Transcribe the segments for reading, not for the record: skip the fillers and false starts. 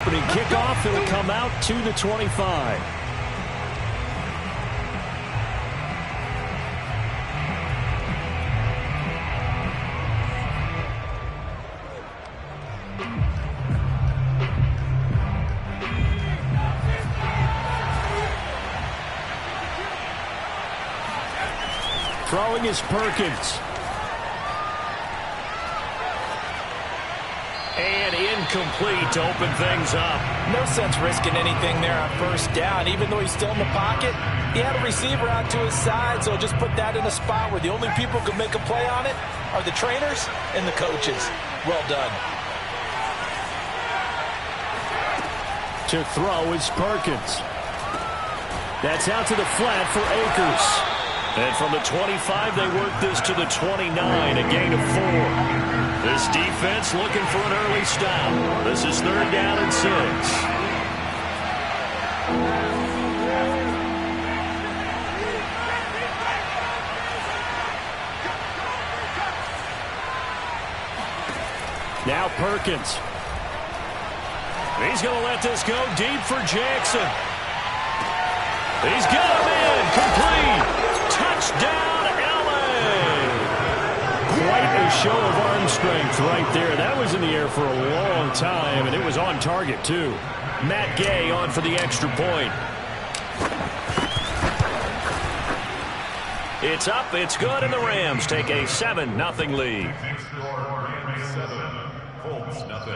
opening kickoff. It'll come out to the 25. Throwing is Perkins. And incomplete to open things up. No sense risking anything there on first down. Even though he's still in the pocket, he had a receiver out to his side, so just put that in a spot where the only people who can make a play on it are the trainers and the coaches. Well done. To throw is Perkins. That's out to the flat for Akers. And from the 25, they work this to the 29, a gain of 4. This defense looking for an early stop. This is 3rd down and 6. Now Perkins. He's going to let this go deep for Jackson. He's got him in. Complete. Touchdown, L.A. Quite a show of arm strength right there. That was in the air for a long time, and it was on target, too. Matt Gay on for the extra point. It's up, it's good, and the Rams take a 7-0 lead. Colts, nothing.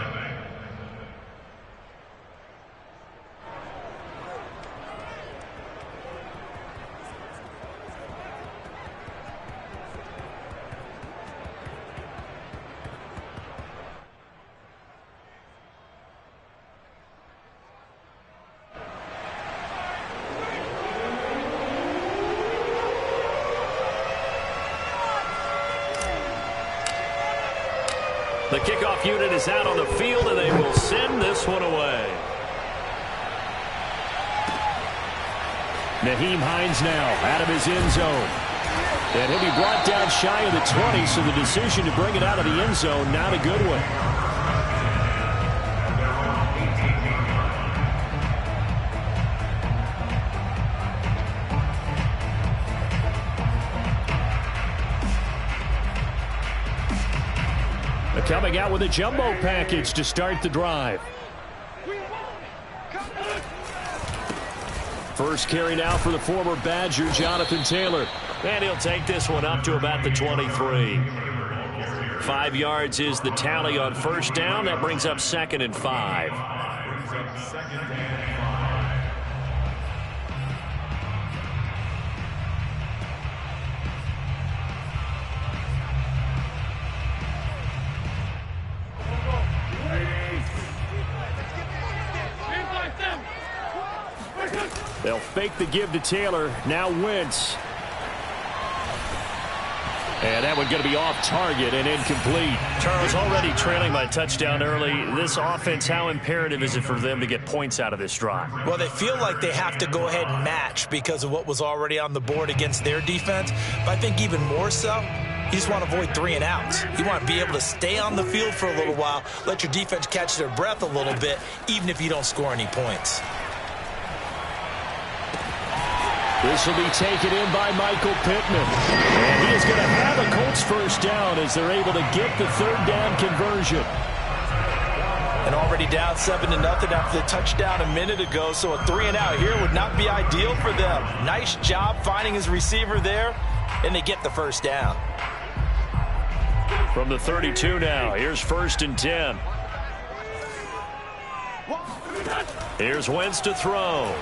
The kickoff unit is out on the field, and they will send this one away. Nyheim Hines now out of his end zone. And he'll be brought down shy of the 20, so the decision to bring it out of the end zone, not a good one. Coming out with a jumbo package to start the drive. First carry now for the former Badger, Jonathan Taylor. And he'll take this one up to about the 23. 5 yards is the tally on first down. That brings up 2nd and 5. They'll fake the give to Taylor. Now Wentz. And that one going to be off target and incomplete. Charles, already trailing by touchdown early. This offense, how imperative is it for them to get points out of this drive? Well, they feel like they have to go ahead and match because of what was already on the board against their defense. But I think even more so, you just want to avoid 3 and outs. You want to be able to stay on the field for a little while, let your defense catch their breath a little bit, even if you don't score any points. This will be taken in by Michael Pittman. And he is going to have a Colts first down as they're able to get the 3rd down conversion. And already down 7-0 after the touchdown a minute ago, so a 3 and out here would not be ideal for them. Nice job finding his receiver there, and they get the first down. From the 32 now, here's 1st and 10. Here's Wentz to throw.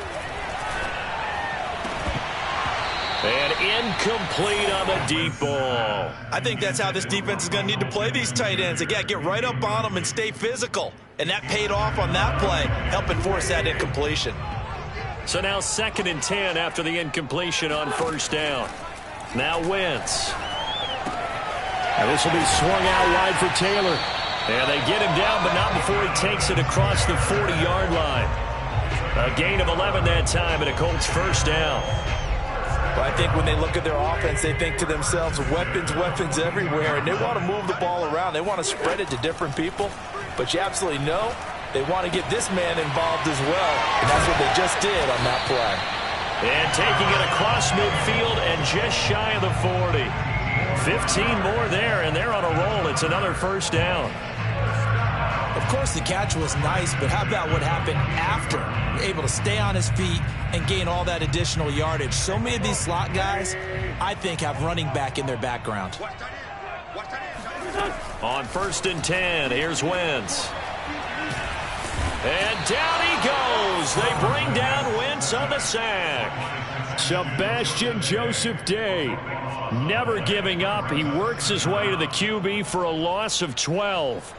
And incomplete on the deep ball. I think that's how this defense is going to need to play these tight ends. Again, get right up on them and stay physical. And that paid off on that play, helping force that incompletion. So now 2nd and 10 after the incompletion on first down. Now Wentz. And this will be swung out wide for Taylor. And they get him down, but not before he takes it across the 40-yard line. A gain of 11 that time, and a Colts first down. But I think when they look at their offense, they think to themselves, weapons, weapons everywhere, and they want to move the ball around. They want to spread it to different people. But you absolutely know they want to get this man involved as well, and that's what they just did on that play. And taking it across midfield and just shy of the 40. 15 more there, and they're on a roll. It's another first down. Of course, the catch was nice, but how about what happened after? Able to stay on his feet and gain all that additional yardage. So many of these slot guys, I think, have running back in their background. On 1st and 10, here's Wentz. And down he goes. They bring down Wentz on the sack. Sebastian Joseph Day, never giving up. He works his way to the QB for a loss of 12.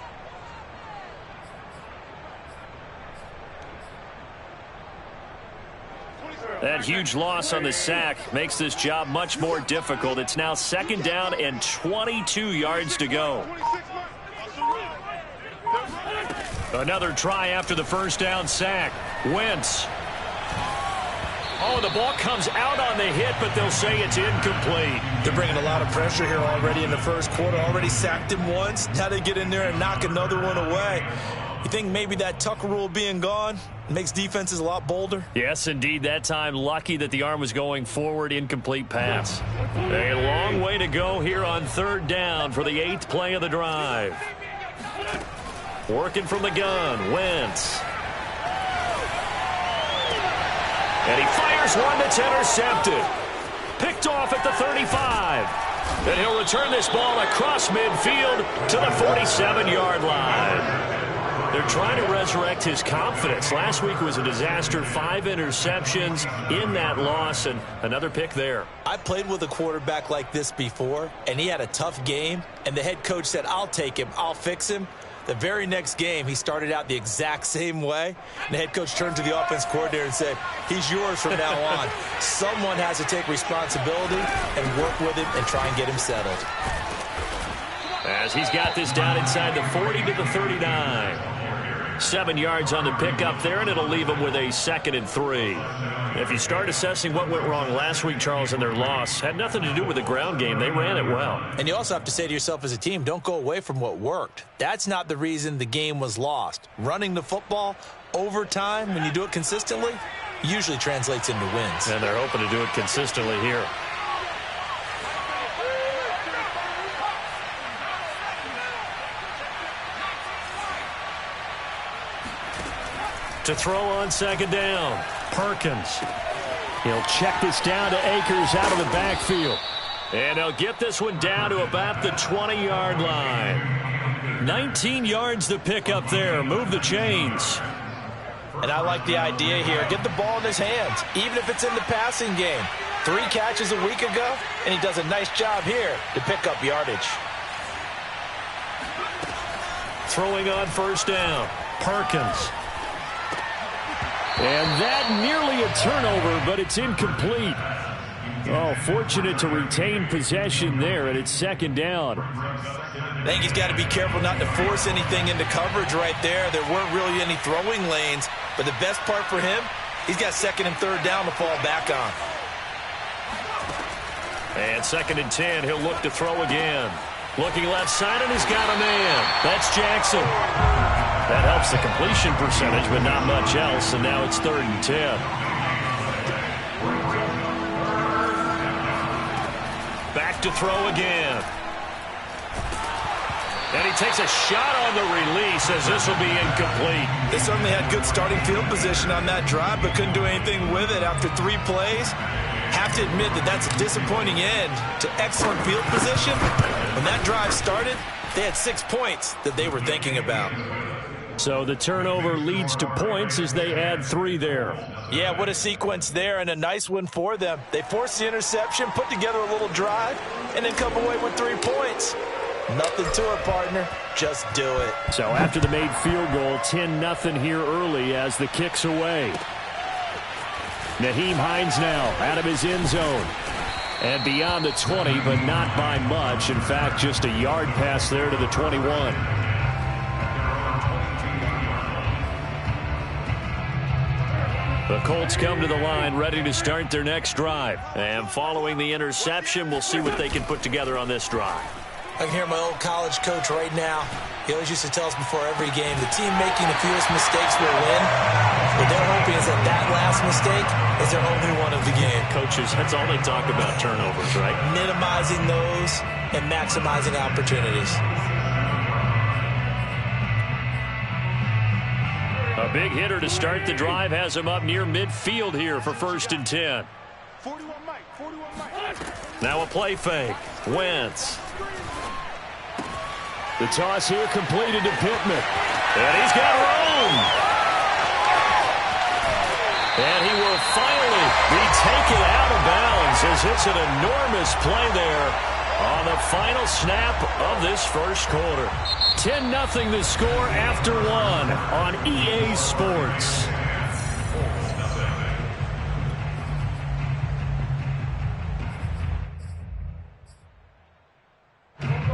That huge loss on the sack makes this job much more difficult. It's now 2nd down and 22 yards to go. Another try after the first down sack. Wentz. Oh, the ball comes out on the hit, but they'll say it's incomplete. They're bringing a lot of pressure here already in the first quarter. Already sacked him once. Now they get in there and knock another one away. You think maybe that Tucker rule being gone makes defenses a lot bolder? Yes, indeed. That time, lucky that the arm was going forward. Incomplete pass. A long way to go here on 3rd down for the 8th play of the drive. Working from the gun, Wentz. And he fires one that's intercepted. Picked off at the 35. And he'll return this ball across midfield to the 47-yard line. They're trying to resurrect his confidence. Last week was a disaster. 5 interceptions in that loss, and another pick there. I played with a quarterback like this before, and he had a tough game, and the head coach said, I'll take him, I'll fix him. The very next game, he started out the exact same way, and the head coach turned to the offense coordinator and said, he's yours from now on. Someone has to take responsibility and work with him and try and get him settled. As he's got this down inside the 40 to the 39. 7 yards on the pickup there, and it'll leave them with a 2nd and 3. If you start assessing what went wrong last week, Charles, in their loss, had nothing to do with the ground game. They ran it well. And you also have to say to yourself as a team, don't go away from what worked. That's not the reason the game was lost. Running the football over time, when you do it consistently, usually translates into wins. And they're hoping to do it consistently here. To throw on 2nd down, Perkins. He'll check this down to Akers out of the backfield. And he'll get this one down to about the 20-yard line. 19 yards to pick up there. Move the chains. And I like the idea here. Get the ball in his hands, even if it's in the passing game. 3 catches a week ago, and he does a nice job here to pick up yardage. Throwing on 1st down, Perkins. And that nearly a turnover, but it's incomplete. Oh, fortunate to retain possession there, and it's 2nd down. I think he's got to be careful not to force anything into coverage right there. There weren't really any throwing lanes, but the best part for him, he's got 2nd and 3rd down to fall back on. And 2nd and 10, he'll look to throw again. Looking left side, and he's got a man. That's Jackson. That helps the completion percentage, but not much else, and now it's 3rd and 10. Back to throw again. And he takes a shot on the release as this will be incomplete. They certainly had good starting field position on that drive, but couldn't do anything with it after 3 plays. Have to admit that that's a disappointing end to excellent field position. When that drive started, they had 6 points that they were thinking about. So the turnover leads to points as they add 3 there. Yeah, what a sequence there, and a nice one for them. They forced the interception, put together a little drive, and then come away with 3 points. Nothing to it, partner. Just do it. So after the made field goal, 10-0 here early as the kick's away. Nyheim Hines now out of his end zone. And beyond the 20, but not by much. In fact, just a yard pass there to the 21. The Colts come to the line ready to start their next drive. And following the interception, we'll see what they can put together on this drive. I can hear my old college coach right now. He always used to tell us before every game, the team making the fewest mistakes will win. What they're hoping is that that last mistake is their only one of the game. Coaches, that's all they talk about, turnovers, right? Minimizing those and maximizing opportunities. A big hitter to start the drive has him up near midfield here for 1st and 10. 41 Mike. Now a play fake. Wentz. The toss here completed to Pittman. And he's got room. And he will finally be taken out of bounds as it's an enormous play there on the final snap of this first quarter. 10-0 the score after 1 on EA Sports.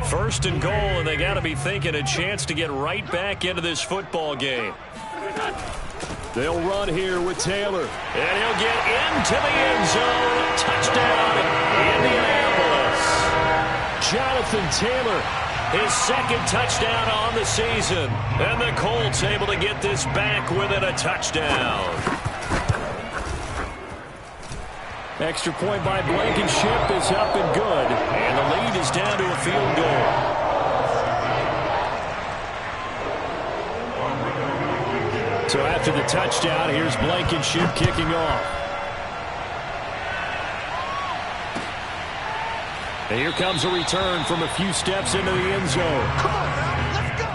First and goal, and they got to be thinking a chance to get right back into this football game. They'll run here with Taylor, and he'll get into the end zone. Touchdown, Indianapolis. Jonathan Taylor, his 2nd touchdown on the season, and the Colts able to get this back within a touchdown. Extra point by Blankenship is up and good. And the lead is down to a field goal. So after the touchdown, here's Blankenship kicking off. And here comes a return from a few steps into the end zone. Come on now, let's go.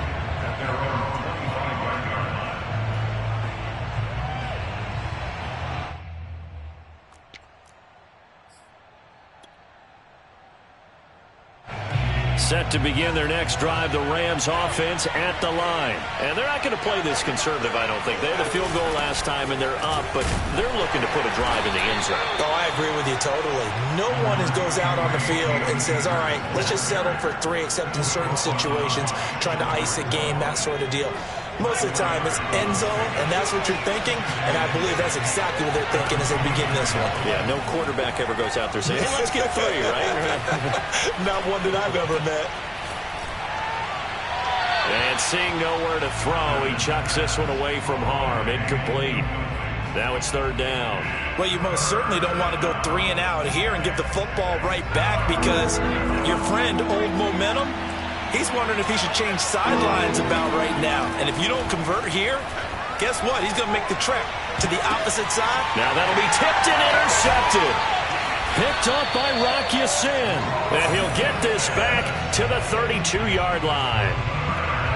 Set to begin their next drive, the Rams offense at the line. And they're not going to play this conservative, I don't think. They had a field goal last time, and they're up, but they're looking to put a drive in the end zone. Oh, I agree with you totally. No one goes out on the field and says, all right, let's just settle for 3, except in certain situations, trying to ice a game, that sort of deal. Most of the time, it's end zone, and that's what you're thinking, and I believe that's exactly what they're thinking as they begin this one. Yeah, no quarterback ever goes out there saying, hey, let's get 3, right? Not one that I've ever met. And seeing nowhere to throw, he chucks this one away from harm. Incomplete. Now it's 3rd down. Well, you most certainly don't want to go 3 and out here and give the football right back because your friend, Old Momentum, he's wondering if he should change sidelines about right now. And if you don't convert here, guess what? He's going to make the trek to the opposite side. Now that'll be tipped and intercepted. Picked up by Rock Ya-Sin. And he'll get this back to the 32-yard line.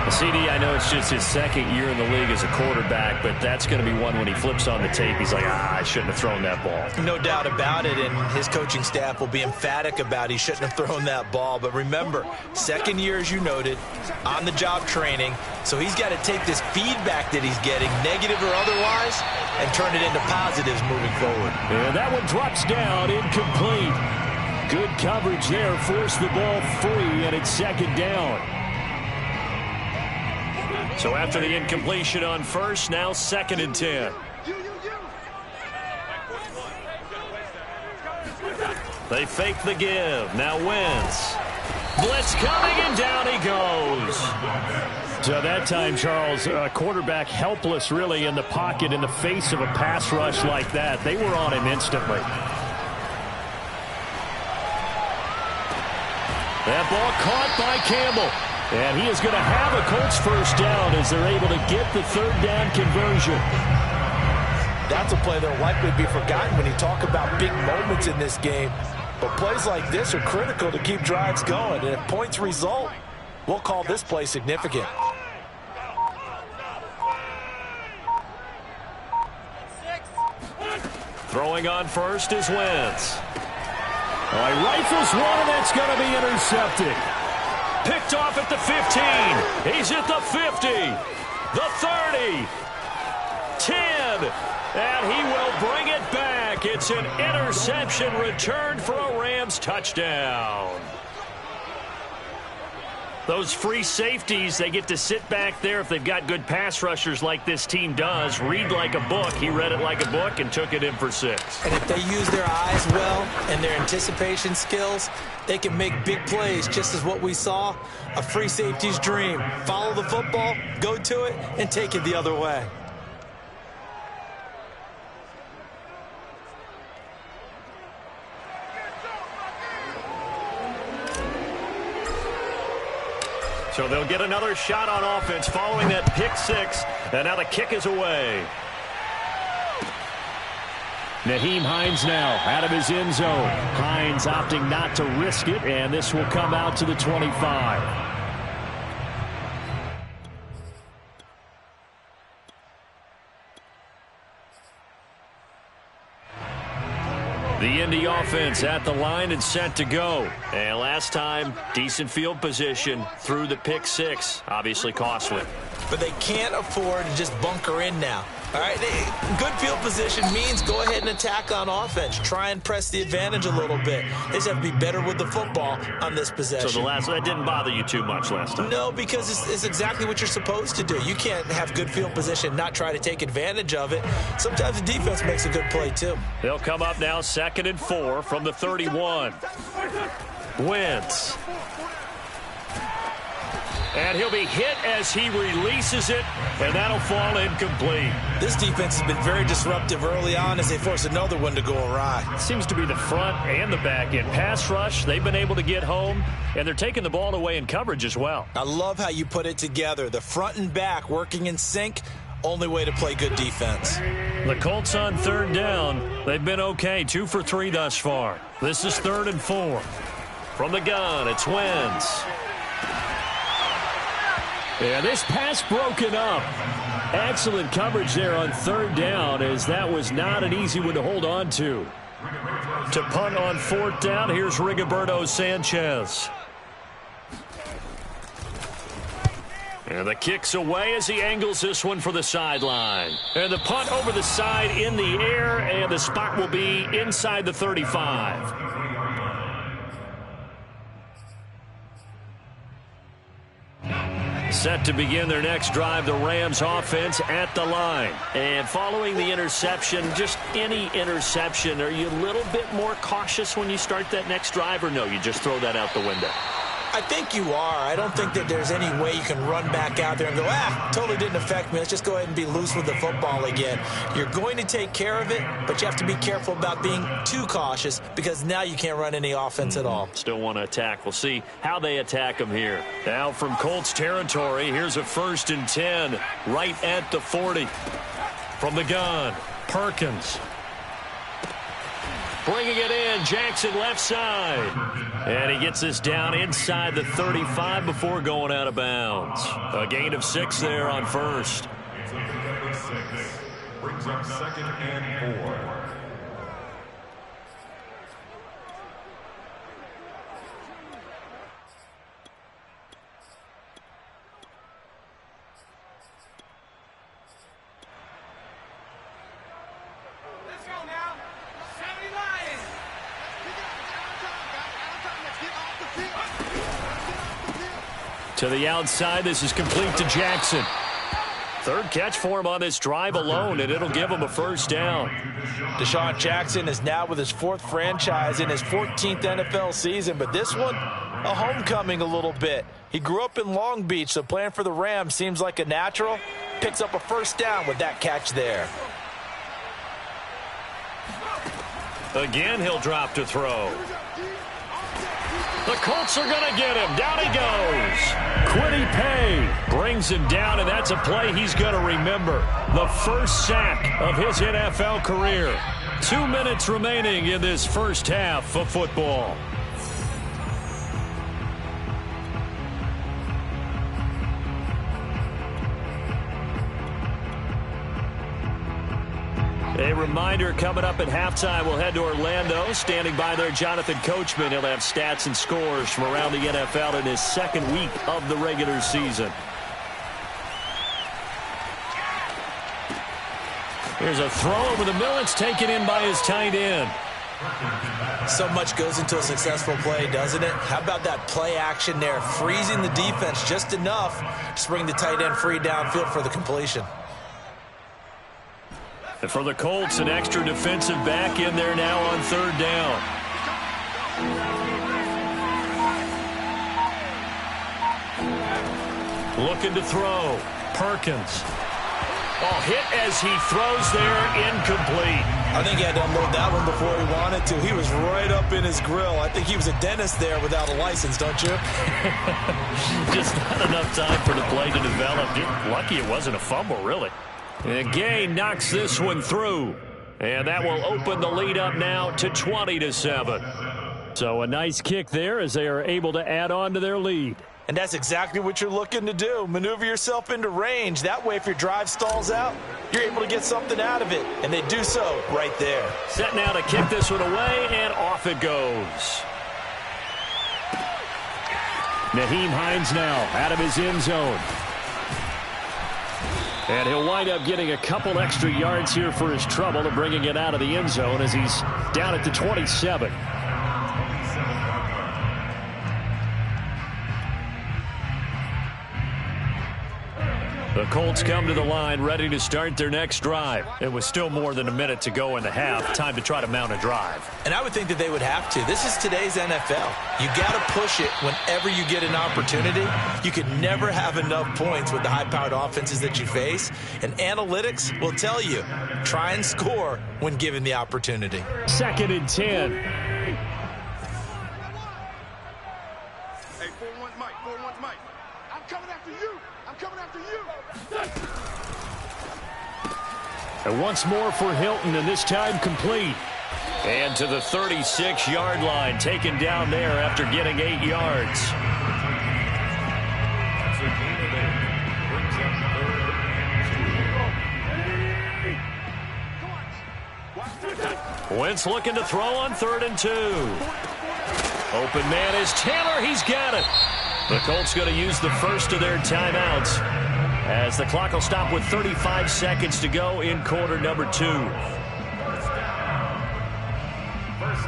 CD, I know it's just his 2nd year in the league as a quarterback, but that's going to be one when he flips on the tape. He's like, I shouldn't have thrown that ball. No doubt about it, and his coaching staff will be emphatic about he shouldn't have thrown that ball. But remember, 2nd year, as you noted, on-the-job training, so he's got to take this feedback that he's getting, negative or otherwise, and turn it into positives moving forward. And that one drops down, incomplete. Good coverage there, forced the ball free, and it's 2nd down. So after the incompletion on 1st, now 2nd and 10. They fake the give. Now Wentz. Blitz coming, and down he goes. So that time, Charles, quarterback helpless really in the pocket in the face of a pass rush like that. They were on him instantly. That ball caught by Campbell. And he is going to have a Colts 1st down as they're able to get the 3rd down conversion. That's a play that will likely be forgotten when you talk about big moments in this game. But plays like this are critical to keep drives going. And if points result, we'll call this play significant. Throwing on 1st is Wentz. He rifles one, and that's going to be intercepted. Picked off at the 15. He's at the 50. The 30. 10. And he will bring it back. It's an interception returned for a Rams touchdown. Those free safeties, they get to sit back there if they've got good pass rushers like this team does. Read like a book. He read it like a book and took it in for 6. And if they use their eyes well and their anticipation skills, they can make big plays, just as what we saw, a free safety's dream. Follow the football, go to it, and take it the other way. So they'll get another shot on offense following that pick 6, and now the kick is away. Nyheim Hines now out of his end zone. Hines opting not to risk it, and this will come out to the 25. The Indy offense at the line and set to go. And last time, decent field position through the pick 6. Obviously costly. But they can't afford to just bunker in now. All right, good field position means go ahead and attack on offense. Try and press the advantage a little bit. They just have to be better with the football on this possession. So that didn't bother you too much last time? No, because it's exactly what you're supposed to do. You can't have good field position and not try to take advantage of it. Sometimes the defense makes a good play, too. They'll come up now 2nd and 4 from the 31. Wentz. And he'll be hit as he releases it, and that'll fall incomplete. This defense has been very disruptive early on as they force another one to go awry. Seems to be the front and the back end. Pass rush, they've been able to get home, and they're taking the ball away in coverage as well. I love how you put it together. The front and back working in sync, only way to play good defense. The Colts on 3rd down. They've been okay, 2 for 3 thus far. This is 3rd and 4. From the gun, it's Wentz. Yeah, this pass broken up. Excellent coverage there on 3rd down, as that was not an easy one to hold on to. To punt on 4th down, here's Rigoberto Sanchez. And the kick's away as he angles this one for the sideline. And the punt over the side in the air, and the spot will be inside the 35. Set to begin their next drive, the Rams offense at the line. And following the interception, just any interception, are you a little bit more cautious when you start that next drive, or no, you just throw that out the window? I think you are. I don't think that there's any way you can run back out there and go, totally didn't affect me. Let's just go ahead and be loose with the football again. You're going to take care of it, but you have to be careful about being too cautious because now you can't run any offense at all. Still want to attack. We'll see how they attack them here. Now from Colts territory, here's a 1st and 10 right at the 40. From the gun, Perkins. Bringing it in, Jackson left side. And he gets this down inside the 35 before going out of bounds. A gain of 6 there on 1st. Brings up 2nd and 4. To the outside, this is complete to Jackson. 3rd catch for him on this drive alone, and it'll give him a 1st down. Deshaun Jackson is now with his 4th franchise in his 14th NFL season, but this one, a homecoming a little bit. He grew up in Long Beach, so playing for the Rams seems like a natural. Picks up a 1st down with that catch there. Again, he'll drop to throw. The Colts are going to get him. Down he goes. Kwity Paye brings him down, and that's a play he's going to remember. The 1st sack of his NFL career. 2 minutes remaining in this 1st half of football. A reminder, coming up at halftime, we'll head to Orlando. Standing by there, Jonathan Coachman. He'll have stats and scores from around the NFL in his 2nd week of the regular season. Here's a throw over the middle. It's taken in by his tight end. So much goes into a successful play, doesn't it? How about that play action there, freezing the defense just enough to bring the tight end free downfield for the completion. And for the Colts, an extra defensive back in there now on third down. Looking to throw. Perkins. Oh, hit as he throws there, incomplete. I think he had to unload that one before he wanted to. He was right up in his grill. I think he was a dentist there without a license, don't you? Just not enough time for the play to develop. Lucky it wasn't a fumble, really. And Gay knocks this one through. And that will open the lead up now to 20-7. So a nice kick there as they are able to add on to their lead. And that's exactly what you're looking to do. Maneuver yourself into range. That way, if your drive stalls out, you're able to get something out of it. And they do so right there. Set now to kick this one away, and off it goes. Nyheim Hines now out of his end zone. And he'll wind up getting a couple extra yards here for his trouble to bringing it out of the end zone as he's down at the 27. The Colts come to the line ready to start their next drive. It was still more than a minute to go in the half. Time to try to mount a drive. And I would think that they would have to. This is today's NFL. You got to push it whenever you get an opportunity. You can never have enough points with the high-powered offenses that you face. And analytics will tell you, try and score when given the opportunity. 2nd and 10. Hey, 4-1 Mike, 4-1 Mike. I'm coming after you. I'm coming after you. And once more for Hilton, and this time complete. And to the 36-yard line, taken down there after getting 8 yards. Wentz looking to throw on 3rd and 2. Open man is Taylor. He's got it. The Colts going to use the first of their timeouts as the clock will stop with 35 seconds to go in quarter number 2. 1st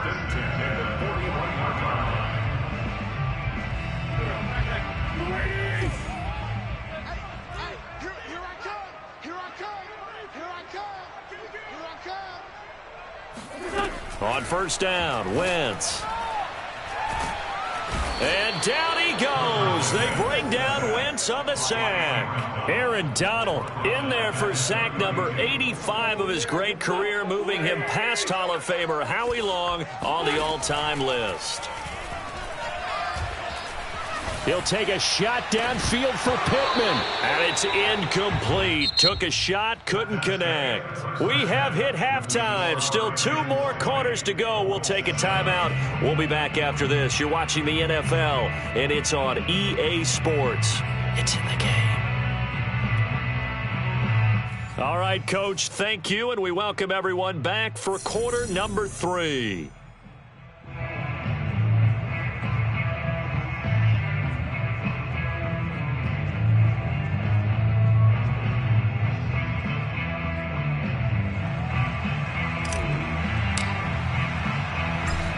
and 10 at the 41-yard line. Here I come. Here I come. Here I come. Here I come. On 1st down, Wentz. And down he goes. They bring down Wentz on the sack. Aaron Donald in there for sack number 85 of his great career, moving him past Hall of Famer Howie Long on the all-time list. He'll take a shot downfield for Pittman. And it's incomplete. Took a shot, couldn't connect. We have hit halftime. Still 2 more quarters to go. We'll take a timeout. We'll be back after this. You're watching the NFL, and it's on EA Sports. It's in the game. All right, Coach, thank you, and we welcome everyone back for quarter number 3.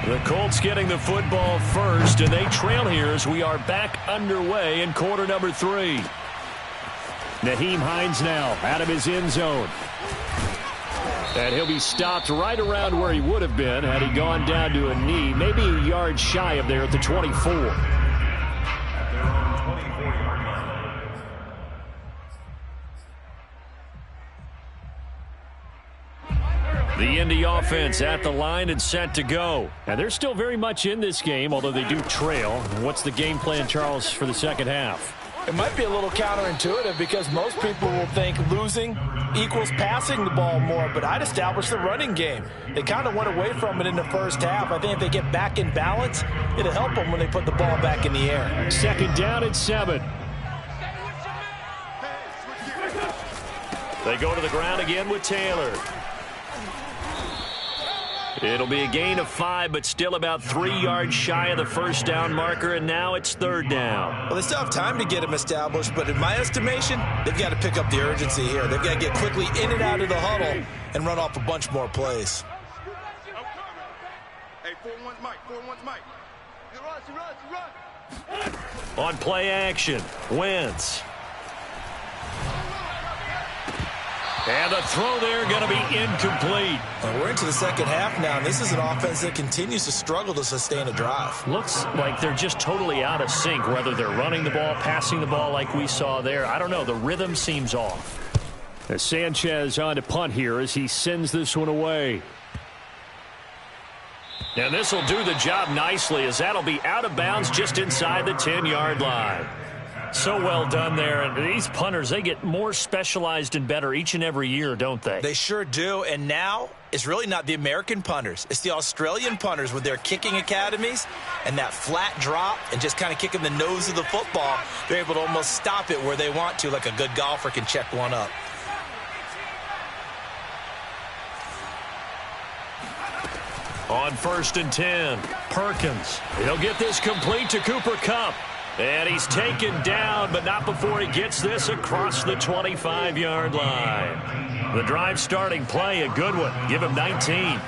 The Colts getting the football first, and they trail here as we are back underway in quarter number 3. Nyheim Hines now out of his end zone. And he'll be stopped right around where he would have been had he gone down to a knee, maybe a yard shy of there at the 24. At their own 24-yard line. The Indy offense at the line and set to go. And they're still very much in this game, although they do trail. What's the game plan, Charles, for the second half? It might be a little counterintuitive because most people will think losing equals passing the ball more, but I'd establish the running game. They kind of went away from it in the first half. I think if they get back in balance, it'll help them when they put the ball back in the air. 2nd down and 7. They go to the ground again with Taylor. It'll be a gain of 5, but still about 3 yards shy of the 1st down marker, and now it's 3rd down. Well, they still have time to get them established, but in my estimation, they've got to pick up the urgency here. They've got to get quickly in and out of the huddle and run off a bunch more plays. Hey, 4-1's Mike. 4-1's Mike. You run, you run, you run. On play action, Wentz. And the throw there going to be incomplete. And we're into the second half now, and this is an offense that continues to struggle to sustain a drive. Looks like they're just totally out of sync, whether they're running the ball, passing the ball like we saw there. I don't know. The rhythm seems off. As Sanchez on to punt here as he sends this one away. And this will do the job nicely as that'll be out of bounds just inside the 10-yard line. So well done there. And these punters, they get more specialized and better each and every year, don't they? They sure do. And now it's really not the American punters. It's the Australian punters with their kicking academies and that flat drop and just kind of kicking the nose of the football. They're able to almost stop it where they want to, like a good golfer can check one up. On 1st and 10, Perkins. He'll get this complete to Cooper Kupp. And he's taken down, but not before he gets this across the 25-yard line. The drive starting play, a good one. Give him 19.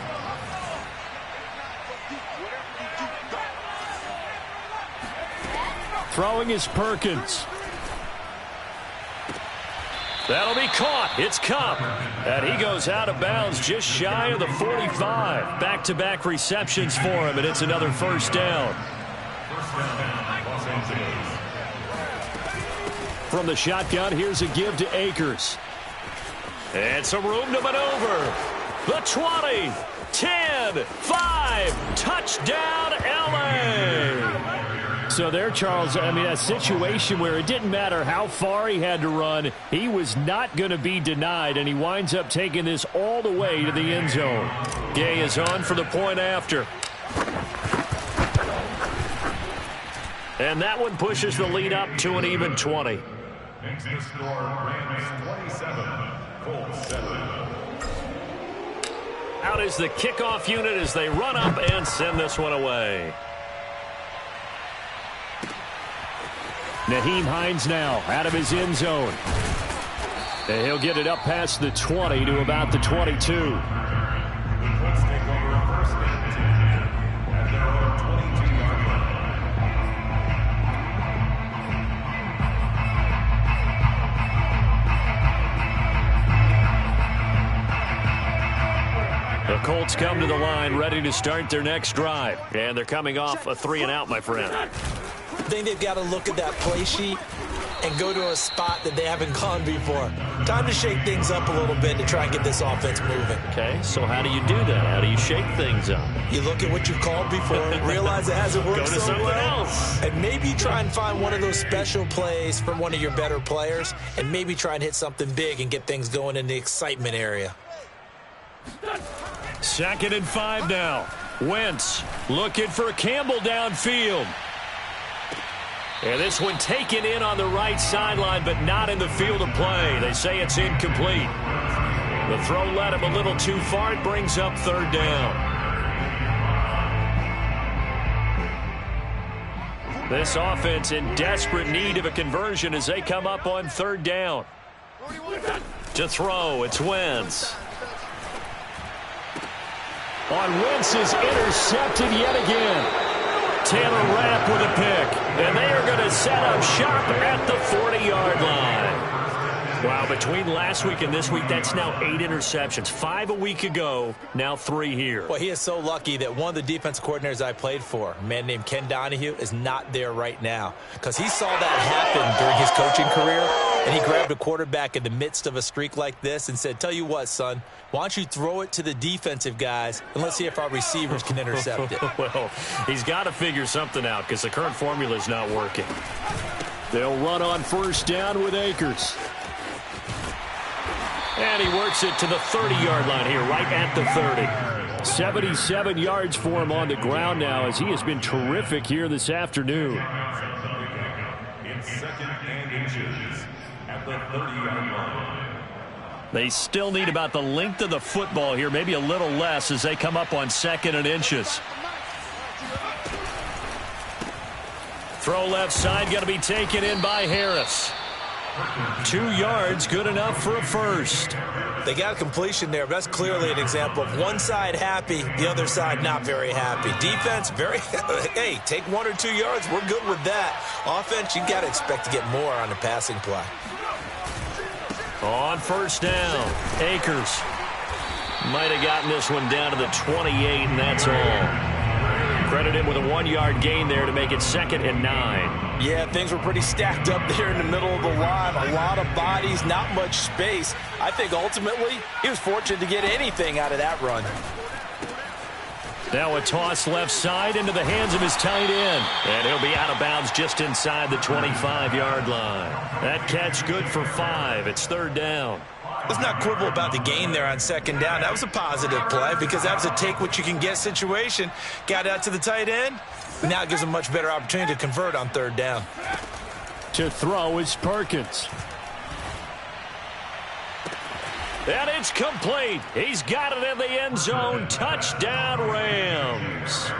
Throwing is Perkins. That'll be caught. It's Kupp. And he goes out of bounds just shy of the 45. Back-to-back receptions for him, and it's another first down. From the shotgun, here's a give to Akers. And some room to maneuver. The 20, 10, 5, touchdown LA. So there, Charles, I mean, a situation where it didn't matter how far he had to run, he was not going to be denied, and he winds up taking this all the way to the end zone. Gay is on for the point after. And that one pushes the lead up to an even 20. Next to score, Rams 27, Colts 7. Out is the kickoff unit as they run up and send this one away. Nyheim Hines now out of his end zone. And he'll get it up past the 20 to about the 22. The Colts take over 1st and 10 at their own 22-yard line. The Colts come to the line ready to start their next drive. And they're coming off a 3-and-out, my friend. I think they've got to look at that play sheet and go to a spot that they haven't gone before. Time to shake things up a little bit to try and get this offense moving. Okay, so how do you do that? How do you shake things up? You look at what you've called before, realize it hasn't worked Go to so something well, else. and maybe try and find one of those special plays from one of your better players, and maybe try and hit something big and get things going in the excitement area. 2nd and 5 now. Wentz looking for Campbell downfield. And this one taken in on the right sideline, but not in the field of play. They say it's incomplete. The throw led him a little too far. It brings up 3rd down. This offense in desperate need of a conversion as they come up on 3rd down. To throw, it's Wentz. On Wentz is intercepted yet again. Taylor Rapp with a pick. And they are going to set up shop at the 40-yard line. Wow, between last week and this week, that's now 8 interceptions. 5 a week ago, now 3 here. Well, he is so lucky that one of the defense coordinators I played for, a man named Ken Donahue, is not there right now. Because he saw that happen during his coaching career, and he grabbed a quarterback in the midst of a streak like this and said, tell you what, son, why don't you throw it to the defensive guys, and let's see if our receivers can intercept it. Well, he's got to figure something out because the current formula is not working. They'll run on 1st down with Akers. And he works it to the 30-yard line here, right at the 30. 77 yards for him on the ground now as he has been terrific here this afternoon. It's 2nd and inches at the 30-yard line. They still need about the length of the football here, maybe a little less as they come up on 2nd and inches. Throw left side, going to be taken in by Harris. 2 yards, good enough for a first. They got a completion there, but that's clearly an example of one side happy, the other side not very happy. Defense, hey, take 1 or 2 yards, we're good with that. Offense, you got to expect to get more on the passing play. On first down, Akers might have gotten this one down to the 28, and that's all. Credit him with a 1-yard gain there to make it 2nd and 9. Yeah, things were pretty stacked up there in the middle of the line. A lot of bodies, not much space. I think ultimately he was fortunate to get anything out of that run. Now a toss left side into the hands of his tight end. And he'll be out of bounds just inside the 25-yard line. That catch good for 5. It's 3rd down. Let's not quibble about the gain there on 2nd down. That was a positive play because that was a take-what-you-can-get situation. Got out to the tight end. Now it gives him a much better opportunity to convert on 3rd down. To throw is Perkins. And it's complete. He's got it in the end zone. Touchdown, Rams.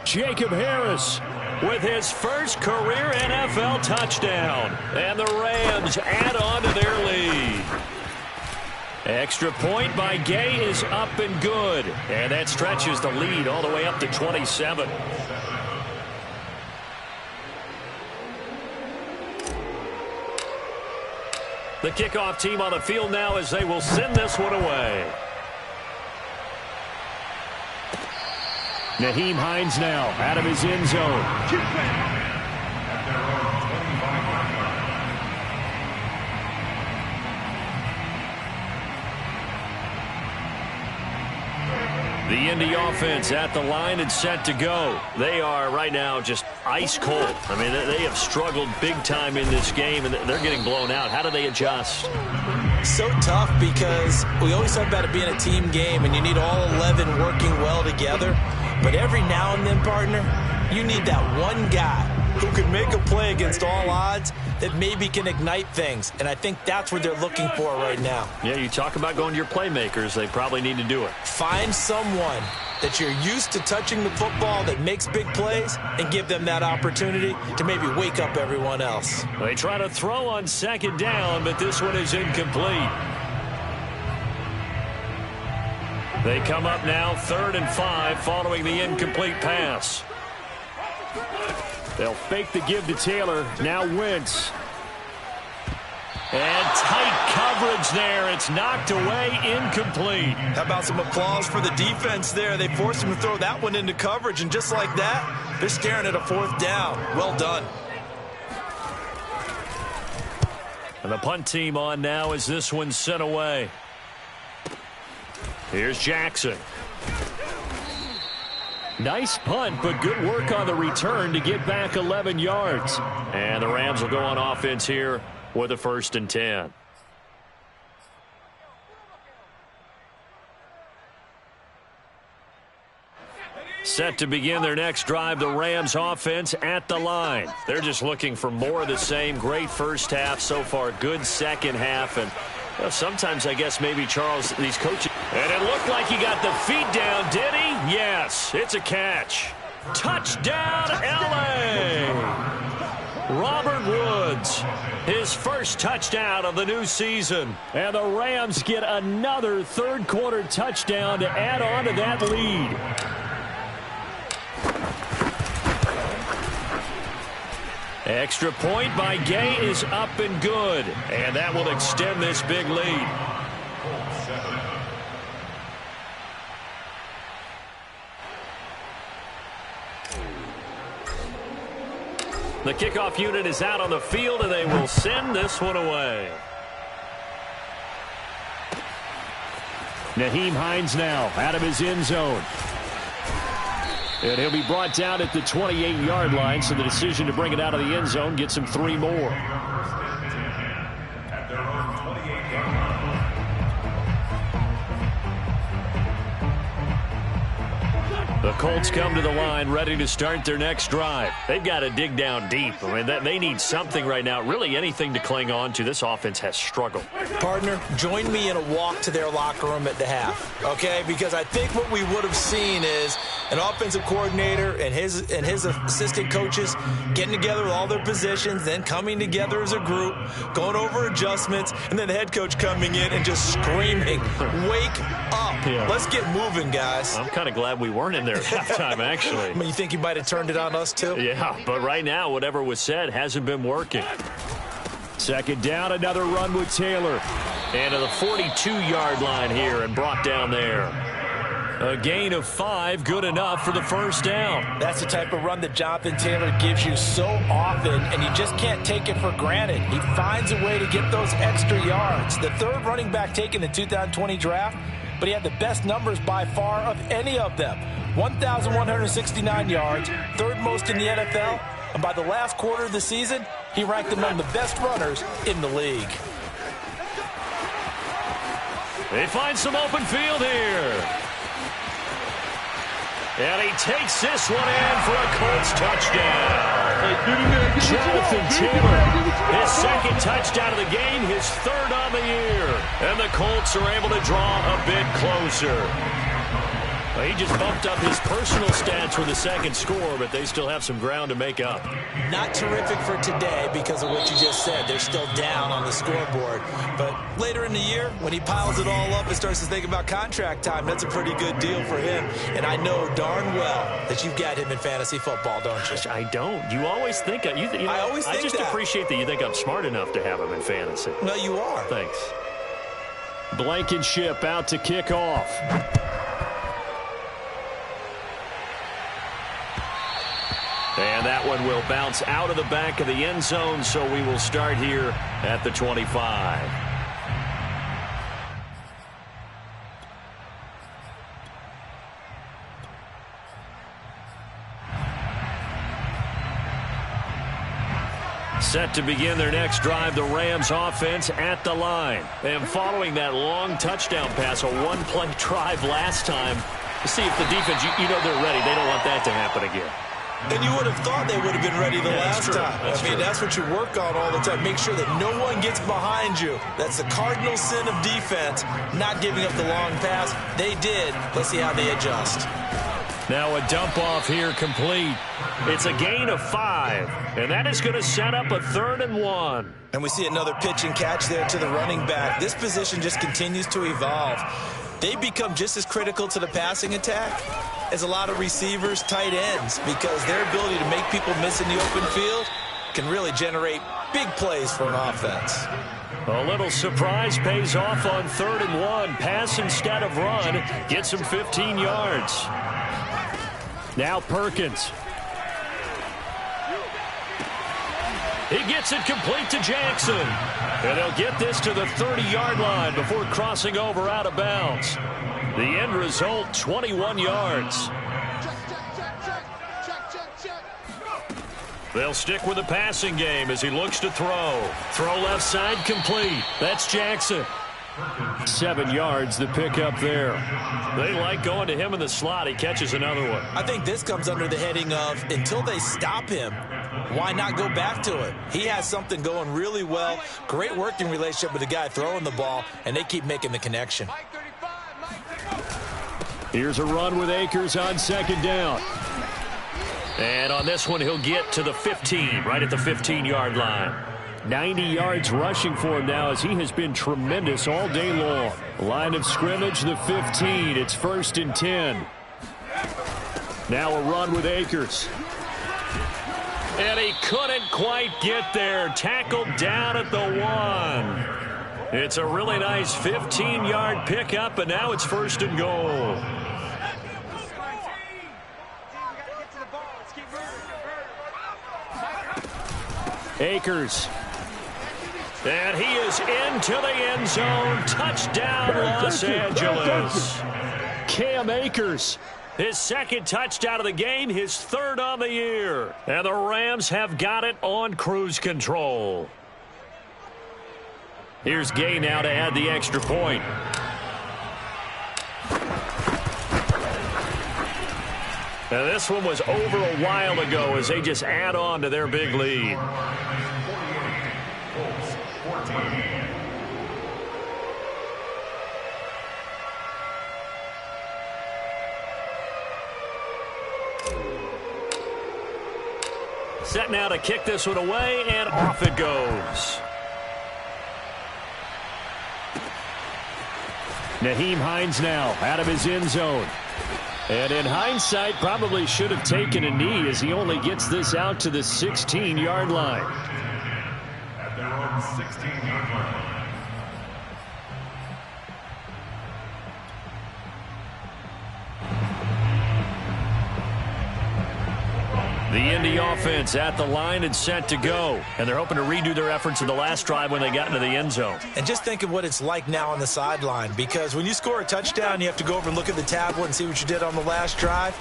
Jacob Harris with his first career NFL touchdown. And the Rams add on to their lead. Extra point by Gay is up and good. And that stretches the lead all the way up to 27. The kickoff team on the field now as they will send this one away. Nyheim Hines now out of his end zone. The Indy offense at the line and set to go. They are right now just ice cold. I mean, they have struggled big time in this game, and they're getting blown out. How do they adjust? So tough because we always talk about it being a team game, and you need all 11 working well together. But every now and then, partner, you need that one guy who can make a play against all odds that maybe can ignite things. And I think that's what they're looking for right now. Yeah, you talk about going to your playmakers. They probably need to do it. Find someone that you're used to touching the football that makes big plays and give them that opportunity to maybe wake up everyone else. They try to throw on 2nd down, but this one is incomplete. They come up now 3rd and 5 following the incomplete pass. They'll fake the give to Taylor. Now Wentz. And tight coverage there. It's knocked away, incomplete. How about some applause for the defense there? They forced him to throw that one into coverage, and just like that, they're staring at a 4th down. Well done. And the punt team on now as this one's sent away. Here's Jackson. Nice punt, but good work on the return to get back 11 yards. And the Rams will go on offense here with a 1st and 10. Set to begin their next drive, the Rams offense at the line. They're just looking for more of the same. Great first half so far, good second half. And sometimes I guess maybe, Charles, these coaches. And it looked like he got the feet down, did he? Yes, it's a catch. Touchdown, L.A. Robert Woods, his first touchdown of the new season. And the Rams get another 3rd quarter touchdown to add on to that lead. Extra point by Gay is up and good. And that will extend this big lead. The kickoff unit is out on the field, and they will send this one away. Nyheim Hines now out of his end zone. And he'll be brought down at the 28-yard line, so the decision to bring it out of the end zone gets him 3 more. At their own 28-yard line. The Colts come to the line ready to start their next drive. They've got to dig down deep. I mean, they need something right now, really anything to cling on to. This offense has struggled. Partner, join me in a walk to their locker room at the half, okay? Because I think what we would have seen is an offensive coordinator and his assistant coaches getting together with all their positions, then coming together as a group, going over adjustments, and then the head coach coming in and just screaming, "Wake up. Yeah. Let's get moving, guys." I'm kind of glad we weren't in there at halftime, actually. I mean, you think he might have turned it on us, too? Yeah, but right now, whatever was said hasn't been working. Second down, another run with Taylor. And to the 42-yard line here and brought down there. A gain of 5, good enough for the first down. That's the type of run that Jonathan Taylor gives you so often, and you just can't take it for granted. He finds a way to get those extra yards. The third running back taken in the 2020 draft, but he had the best numbers by far of any of them. 1,169 yards, third most in the NFL, and by the last quarter of the season, he ranked among the best runners in the league. They find some open field here. And he takes this one in for a Colts touchdown. Jonathan Taylor, his second touchdown of the game, his third on the year. And the Colts are able to draw a bit closer. He just bumped up his personal stats with the second score, but they still have some ground to make up. Not terrific for today because of what you just said. They're still down on the scoreboard. But later in the year, when he piles it all up and starts to think about contract time, that's a pretty good deal for him. And I know darn well that you've got him in fantasy football, don't you? Gosh, I don't. You always think I just appreciate that you think I'm smart enough to have him in fantasy. No, you are. Thanks. Blankenship out to kick off. And that one will bounce out of the back of the end zone, so we will start here at the 25. Set to begin their next drive, the Rams offense at the line. And following that long touchdown pass, a one-play drive last time, see if the defense, you know they're ready. They don't want that to happen again. And you would have thought they would have been ready the last time. That's what you work on all the time. Make sure that no one gets behind you. That's the cardinal sin of defense, not giving up the long pass. They did. Let's see how they adjust. Now a dump off here complete. It's a gain of 5, and that is going to set up a 3rd and 1. And we see another pitch and catch there to the running back. This position just continues to evolve. They become just as critical to the passing attack as a lot of receivers, tight ends, because their ability to make people miss in the open field can really generate big plays for an offense. A little surprise pays off on 3rd and 1. Pass instead of run. Gets him 15 yards. Now Perkins. He gets it complete to Jackson. And they'll get this to the 30-yard line before crossing over out of bounds. The end result, 21 yards. They'll stick with the passing game as he looks to throw. Throw left side complete. That's Jackson. 7 yards the pickup there. They like going to him in the slot. He catches another one. I think this comes under the heading of until they stop him, why not go back to it? He has something going really well. Great working relationship with the guy throwing the ball, and they keep making the connection. Here's a run with Akers on 2nd down. And on this one, he'll get to the 15, right at the 15-yard line. 90 yards rushing for him now as he has been tremendous all day long. Line of scrimmage, the 15. It's 1st and 10. Now a run with Akers. And he couldn't quite get there. Tackled down at the 1. It's a really nice 15-yard pickup, and now it's 1st and goal. Akers. And he is into the end zone. Touchdown, Los Angeles. Cam Akers. His 2nd touchdown of the game, his 3rd on the year. And the Rams have got it on cruise control. Here's Gay now to add the extra point. Now, this one was over a while ago as they just add on to their big lead. 48, Colts 14. Set now to kick this one away, and off it goes. Nyheim Hines now out of his end zone. And in hindsight, probably should have taken a knee as he only gets this out to the 16-yard line. At their own 16-yard line. The Indy offense at the line and set to go. And they're hoping to redo their efforts in the last drive when they got into the end zone. And just think of what it's like now on the sideline, because when you score a touchdown, you have to go over and look at the tablet and see what you did on the last drive.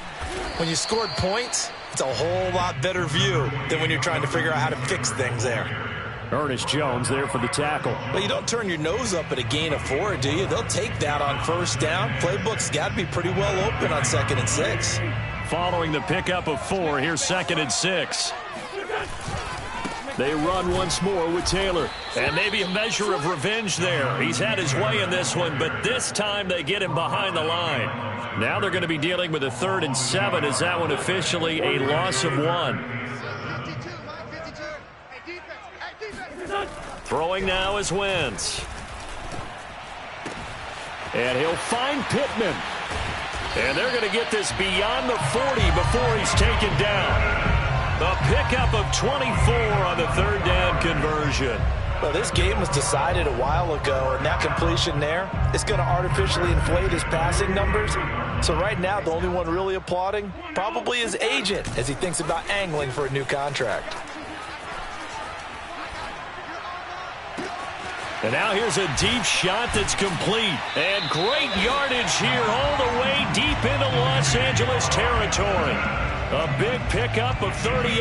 When you scored points, it's a whole lot better view than when you're trying to figure out how to fix things there. Ernest Jones there for the tackle. Well, you don't turn your nose up at a gain of 4, do you? They'll take that on first down. Playbook's got to be pretty well open on 2nd and 6. Following the pickup of 4, here's 2nd and 6. They run once more with Taylor. And maybe a measure of revenge there. He's had his way in this one, but this time they get him behind the line. Now they're going to be dealing with a 3rd and 7 as that one officially a loss of 1. Throwing now is Wentz. And he'll find Pittman. And they're going to get this beyond the 40 before he's taken down. A pickup of 24 on the 3rd down conversion. Well, this game was decided a while ago, and that completion there is going to artificially inflate his passing numbers. So right now, the only one really applauding probably his agent as he thinks about angling for a new contract. And now here's a deep shot that's complete. And great yardage here all the way deep into Los Angeles territory. A big pickup of 38.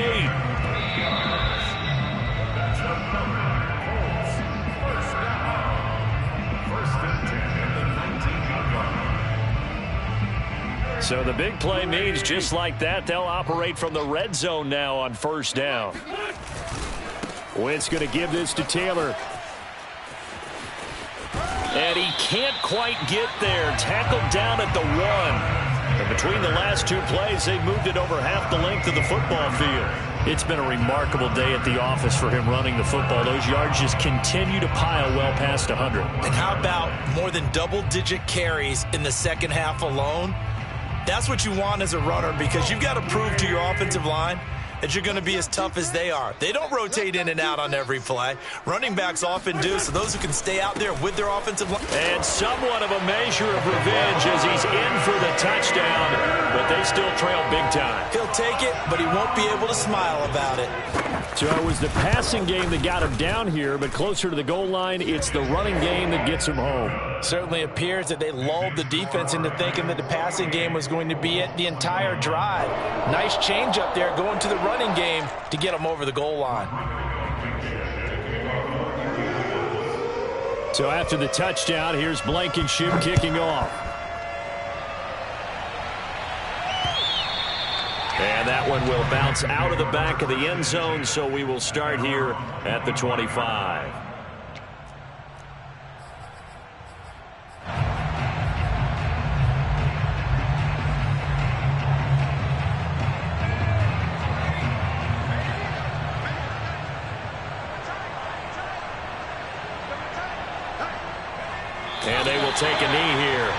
That's the number. Colts, first down. 1st and 10 at the 19-yard line. So the big play means just like that, they'll operate from the red zone now on 1st down. Wentz going to give this to Taylor. And he can't quite get there. Tackled down at the 1. And between the last 2 plays, they moved it over half the length of the football field. It's been a remarkable day at the office for him running the football. Those yards just continue to pile well past 100. And how about more than double-digit carries in the second half alone? That's what you want as a runner, because you've got to prove to your offensive line that you're going to be as tough as they are. They don't rotate in and out on every play. Running backs often do, so those who can stay out there with their offensive line. And somewhat of a measure of revenge as he's in for the touchdown, but they still trail big time. He'll take it, but he won't be able to smile about it. So it was the passing game that got him down here, but closer to the goal line, it's the running game that gets him home. Certainly appears that they lulled the defense into thinking that the passing game was going to be it the entire drive. Nice change up there going to the running game to get them over the goal line. So after the touchdown, here's Blankenship kicking off. And that one will bounce out of the back of the end zone, so we will start here at the 25. And they will take a knee here.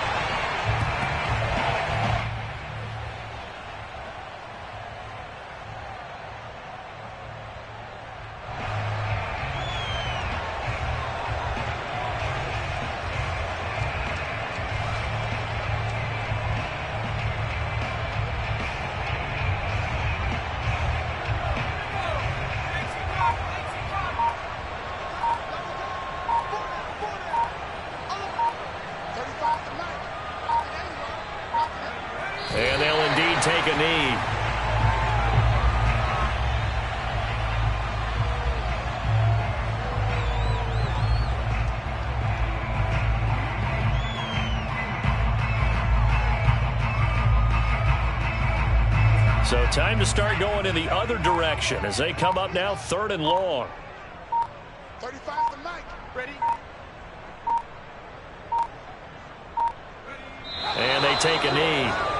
And they'll indeed take a knee. So time to start going in the other direction as they come up now 3rd and long. 35 for Mike. Ready? And they take a knee.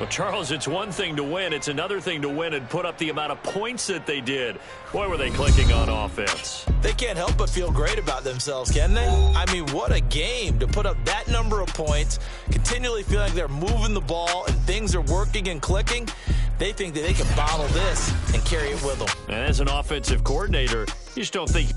Well, Charles, it's one thing to win. It's another thing to win and put up the amount of points that they did. Boy, were they clicking on offense. They can't help but feel great about themselves, can they? I mean, what a game to put up that number of points, continually feeling like they're moving the ball and things are working and clicking. They think that they can bottle this and carry it with them. And as an offensive coordinator, you just don't think